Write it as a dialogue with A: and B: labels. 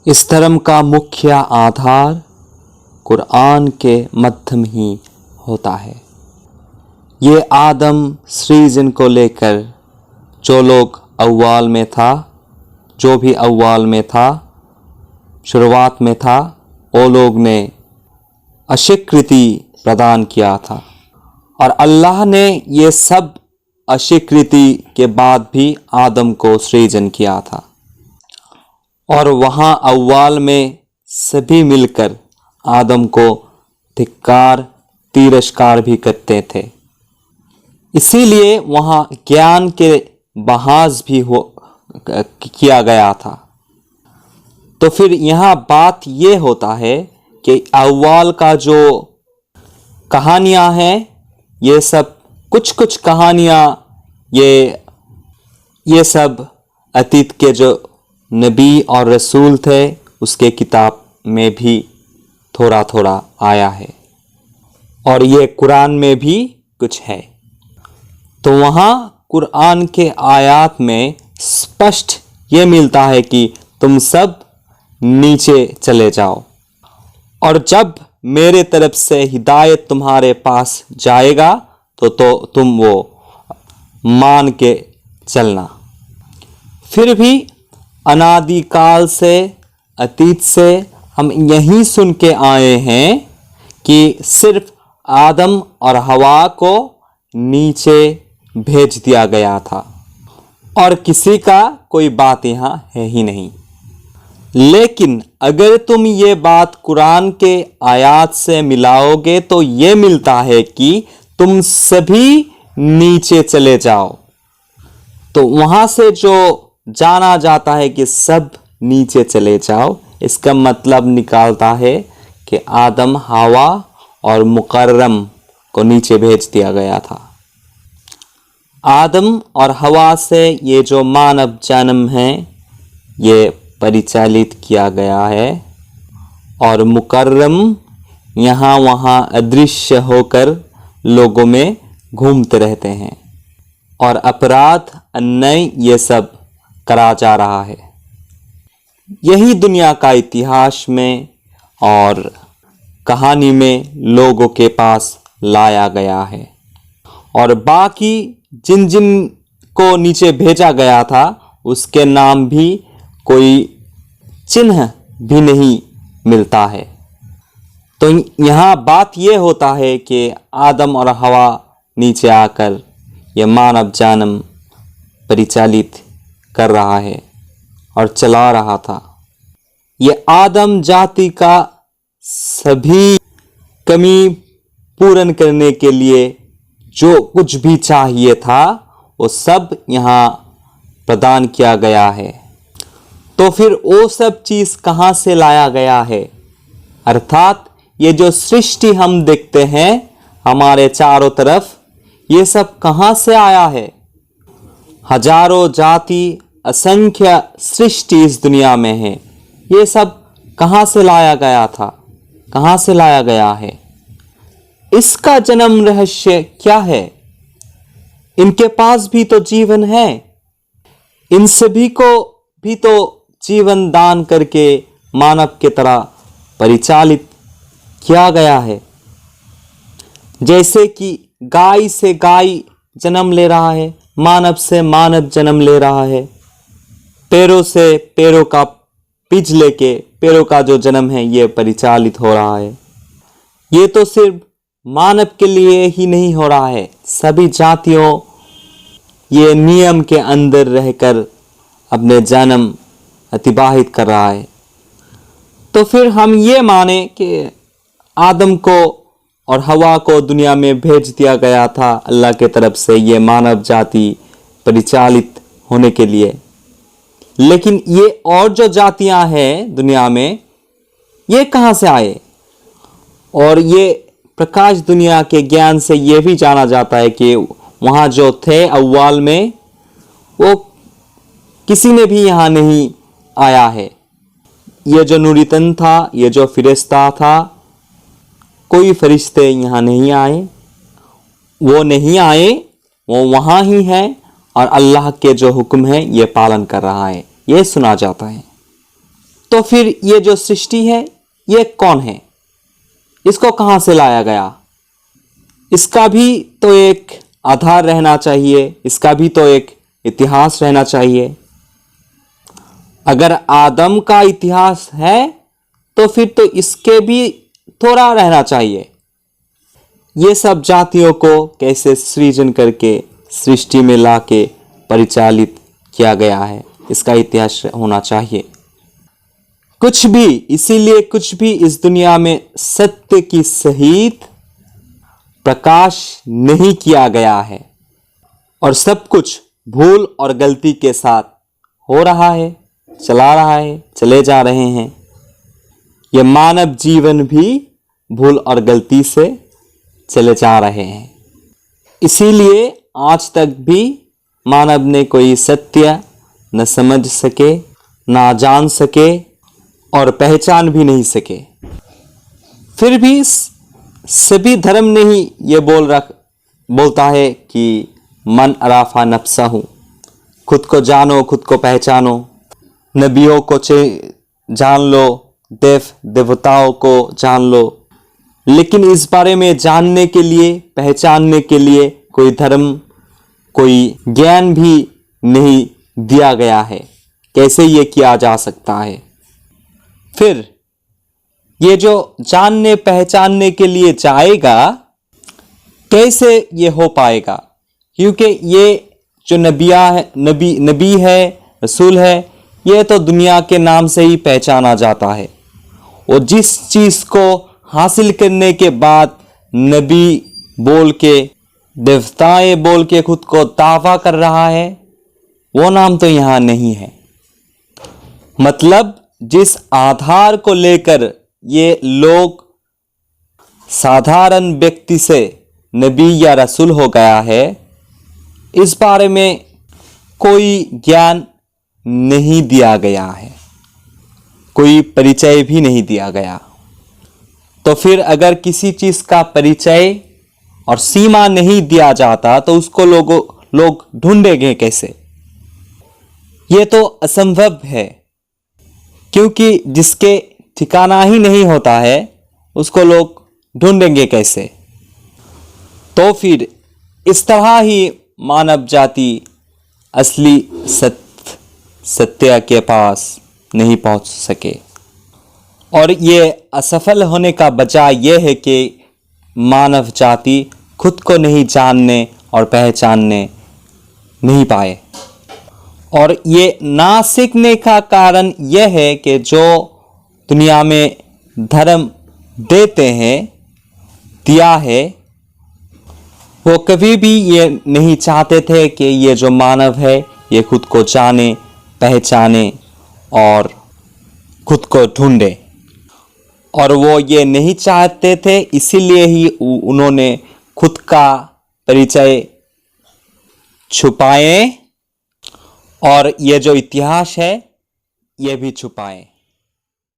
A: इस धर्म का मुख्य आधार कुरान के माध्यम ही होता है। ये आदम सृजन को लेकर जो लोग अव्वाल में था, जो भी अव्वाल में था, शुरुआत में था, वो लोग ने अस्वीकृति प्रदान किया था और अल्लाह ने ये सब अस्वीकृति के बाद भी आदम को सृजन किया था और वहाँ अव्वाल में सभी मिलकर आदम को धिक्कार तिरस्कार भी करते थे। इसीलिए वहाँ ज्ञान के बहास भी किया गया था। तो फिर यहाँ बात ये होता है कि अव्वाल का जो कहानियाँ हैं, ये सब कुछ कहानियाँ ये सब अतीत के जो नबी और रसूल थे उसके किताब में भी थोड़ा थोड़ा आया है और ये कुरान में भी कुछ है। तो वहाँ कुरान के आयत में स्पष्ट ये मिलता है कि तुम सब नीचे चले जाओ और जब मेरे तरफ से हिदायत तुम्हारे पास जाएगा तो तुम वो मान के चलना। फिर भी अनादिकाल से अतीत से हम यही सुन के आए हैं कि सिर्फ आदम और हवा को नीचे भेज दिया गया था और किसी का कोई बात यहाँ है ही नहीं। लेकिन अगर तुम ये बात कुरान के आयत से मिलाओगे तो ये मिलता है कि तुम सभी नीचे चले जाओ। तो वहाँ से जो जाना जाता है कि सब नीचे चले जाओ, इसका मतलब निकालता है कि आदम, हवा और मुकर्रम को नीचे भेज दिया गया था। आदम और हवा से ये जो मानव जन्म है ये परिचालित किया गया है और मुकर्रम यहाँ वहाँ अदृश्य होकर लोगों में घूमते रहते हैं और अपराध, अन्याय ये सब करा जा रहा है। यही दुनिया का इतिहास में और कहानी में लोगों के पास लाया गया है और बाकी जिन जिन को नीचे भेजा गया था उसके नाम भी कोई चिन्ह भी नहीं मिलता है। तो यहाँ बात ये होता है कि आदम और हवा नीचे आकर यह मानव जन्म परिचालित कर रहा है और चला रहा था। ये आदम जाति का सभी कमी पूर्ण करने के लिए जो कुछ भी चाहिए था वो सब यहाँ प्रदान किया गया है। तो फिर वो सब चीज़ कहाँ से लाया गया है? अर्थात ये जो सृष्टि हम देखते हैं हमारे चारों तरफ, ये सब कहाँ से आया है? हजारों जाति, असंख्य सृष्टि इस दुनिया में है, ये सब कहाँ से लाया गया था? कहाँ से लाया गया है? इसका जन्म रहस्य क्या है? इनके पास भी तो जीवन है, इन सभी को भी तो जीवन दान करके मानव की तरह परिचालित किया गया है। जैसे कि गाय से गाय जन्म ले रहा है, मानव से मानव जन्म ले रहा है, पैरों से पैरों का पिज लेके पैरों का जो जन्म है ये परिचालित हो रहा है। ये तो सिर्फ मानव के लिए ही नहीं हो रहा है, सभी जातियों ये नियम के अंदर रहकर अपने जन्म अतिबाहित कर रहा है। तो फिर हम ये माने कि आदम को और हवा को दुनिया में भेज दिया गया था अल्लाह के तरफ से ये मानव जाति परिचालित होने के लिए। लेकिन ये और जो जातियां हैं दुनिया में, ये कहाँ से आए? और ये प्रकाश दुनिया के ज्ञान से ये भी जाना जाता है कि वहाँ जो थे अव्वाल में वो किसी ने भी यहाँ नहीं आया है। ये जो नूरितन था, ये जो फिरिश्ता था, कोई फरिश्ते यहाँ नहीं आए, वो नहीं आए, वो वहाँ ही है और अल्लाह के जो हुक्म है ये पालन कर रहा है, ये सुना जाता है। तो तो फिर ये जो सृष्टि है ये कौन है, इसको कहां से लाया गया, इसका भी तो एक आधार रहना चाहिए, इसका भी तो एक इतिहास रहना चाहिए। अगर आदम का इतिहास है तो फिर तो इसके भी थोड़ा रहना चाहिए। ये सब जातियों को कैसे सृजन करके सृष्टि में लाके परिचालित किया गया है, इसका इतिहास होना चाहिए। कुछ भी, इसीलिए कुछ भी इस दुनिया में सत्य की सहित प्रकाश नहीं किया गया है और सब कुछ भूल और गलती के साथ हो रहा है, चला रहा है, चले जा रहे हैं। ये मानव जीवन भी भूल और गलती से चले जा रहे हैं। इसीलिए आज तक भी मानव ने कोई सत्य न समझ सके, ना जान सके और पहचान भी नहीं सके। फिर भी सभी धर्म ने ही ये बोलता है कि मन अराफा नफ्सा हूँ, खुद को जानो, खुद को पहचानो, नबियों को जान लो, देवताओं को जान लो। लेकिन इस बारे में जानने के लिए, पहचानने के लिए कोई धर्म, कोई ज्ञान भी नहीं दिया गया है। कैसे ये किया जा सकता है? फिर ये जो जानने पहचानने के लिए जाएगा, कैसे ये हो पाएगा? क्योंकि ये जो नबी है, रसूल है, ये तो दुनिया के नाम से ही पहचाना जाता है। और जिस चीज़ को हासिल करने के बाद नबी बोल के, देवताएं बोल के खुद को दावा कर रहा है, वो नाम तो यहाँ नहीं है। मतलब जिस आधार को लेकर ये लोग साधारण व्यक्ति से नबी या रसूल हो गया है, इस बारे में कोई ज्ञान नहीं दिया गया है, कोई परिचय भी नहीं दिया गया। तो फिर अगर किसी चीज का परिचय और सीमा नहीं दिया जाता तो उसको लोग ढूंढेंगे कैसे? ये तो असंभव है, क्योंकि जिसके ठिकाना ही नहीं होता है उसको लोग ढूंढेंगे कैसे? तो फिर इस तरह ही मानव जाति असली सत्य के पास नहीं पहुंच सके। और ये असफल होने का वजह यह है कि मानव जाति खुद को नहीं जानने और पहचानने नहीं पाए। और ये ना सीखने का कारण यह है कि जो दुनिया में धर्म देते हैं, दिया है, वो कभी भी ये नहीं चाहते थे कि ये जो मानव है ये खुद को जाने, पहचाने और खुद को ढूंढे। और वो ये नहीं चाहते थे, इसीलिए ही उन्होंने खुद का परिचय छुपाए और ये जो इतिहास है ये भी छुपाए।